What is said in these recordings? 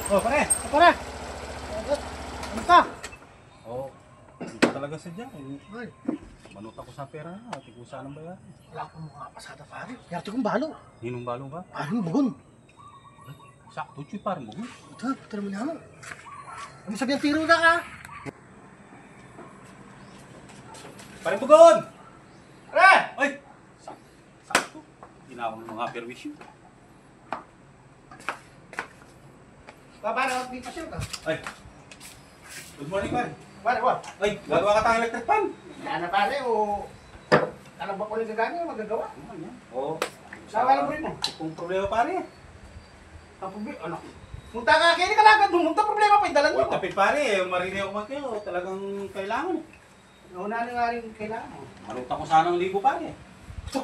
Oh, pare! Oh, pare! Ano ka? Oo. Hindi ko talaga sadya. Ay, Manot ako sa pera na. Tikusa ng bayan. wala akong mga pasada pare. Yarte kong balo. Ninong balong ba? Parang bugon. Sakto, chuy, parang mo. Ito, ito naman naman. Ano sabi ang tiro na ka? Parang bugon! Pare! Ay! Sakto. Ginawang mga perwisyo. Pare, di pa siya ka. Ay! Good morning, pare. Pare, what? Ay, gagawa ka tayong electric fan. Ano pare, o... Alam ba ko rin gagana, magagawa? Ano yan? Oo. Sawa lang mo rin mo. Kung problema, pare. Ang problema, ano? Punta ka, kaya ka lang, dumunta problema pa, dalan Uy, mo. tapit, pare. Marinig ako magkayo. Talagang kailangan. Nauna na nga rin kailangan mo. Manuta ko sana ng libo, pare. Ito,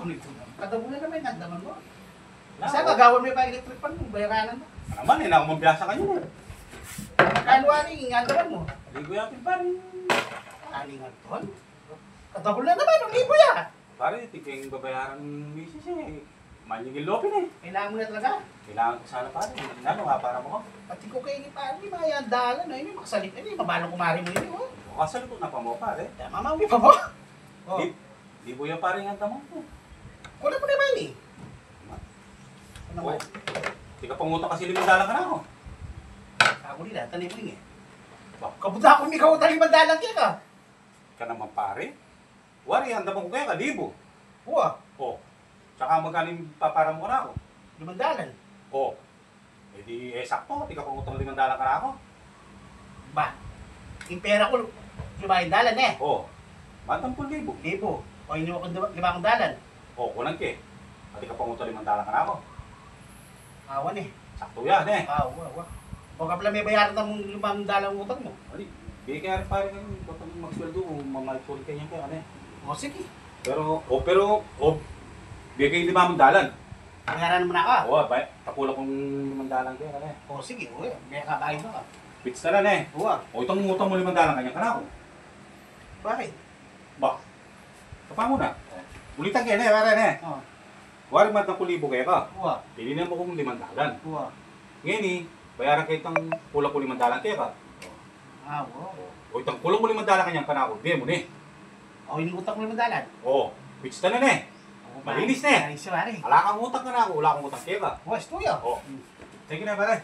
kadabulan naman, nagdaman mo. Wala, Isa, oh. gagawan mo yung electric pan mo, bayaranan mo. Ano naman, nakumabiyasa ka yun. Kanwari, ingandaman mo. Ligo yan, pare. Alingan ton? Kadabulan naman, ang libo yan. Pare, tiging babayaran ng misis eh. Manyigil lopin eh. Kailangan mo na talaga. Kailangan ko sana pare. Ano nga para mo ko? Pati ko kayo ni pare, di ba yan dalan, no? Hindi makasalit, hindi mabalong kumari mo yun, oh. Kasal ko na pa mo pare. Mama, may pa mo. Oh, Di mo yung pare nga tamo ko. kulang mo naman eh. Ano Oh. ba? Di ka panguta kasi limandala ka na ako. Ako nila, tanim mo eh. Ba, Kabuta ako, may kawutang imandalang kaya ka. ka naman pare. Wari, handa mo ko kaya ka, libo. Uwa, Oh. Tsaka magkano yung papara mo ka na ako. imandalan. Oh. Eh di, sakto. Di ka pangutang limandala ka na ako. Ba, yung pera ko, lumayan eh. Oh. Matampun libo. Libo. O inyo ako lima akong dalan. Oh, kulang ke. Di ka pangutang limandala ka na ako. Awan eh. Sakto yan eh. Uwa. O ka pala may bayaran ng limang dalang utang mo. Hindi. Di kaya rin pare kayo. Kapag magsweldo, mamalpon kayo niya kaya ano eh. O sige, Pero, bigay kayo 5 dalan. bayaran mo na ka. Oo, takulang kong 5 dalan kayo, ano eh. O sige, uwi, may kabahin mo ka. Pits na lang eh. Uwa, O itong utang mo 5 dalan kanya ka na ako. bakit? Ba? Kapa mo na. Ulitan kayo na eh, pare na eh. O, Wari mat ng kulibo kayo ka. uwa, Pilinan mo kong 5 dalan. uwa. Ngayon eh, bayaran kayo itong kulang ko 5 dalan kayo ka. Uwa. O itong kulang mo 5 dalan kanya ka na ako. Bigyan mo na eh. O inutang mo limang dalan. Oo, pits na lang eh. Malinis na eh. Malinis na pare. Wala kang utang ka na ako, wala kang utang kayo ka. O, estuyo. Oo. Sige na pare.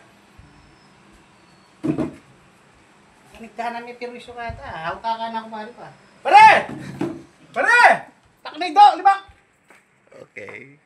Kanigtahan na may perwisyo ka ata. Hauta ka na kumari pa. Pare! Pare! Taknay do, lima! Okay.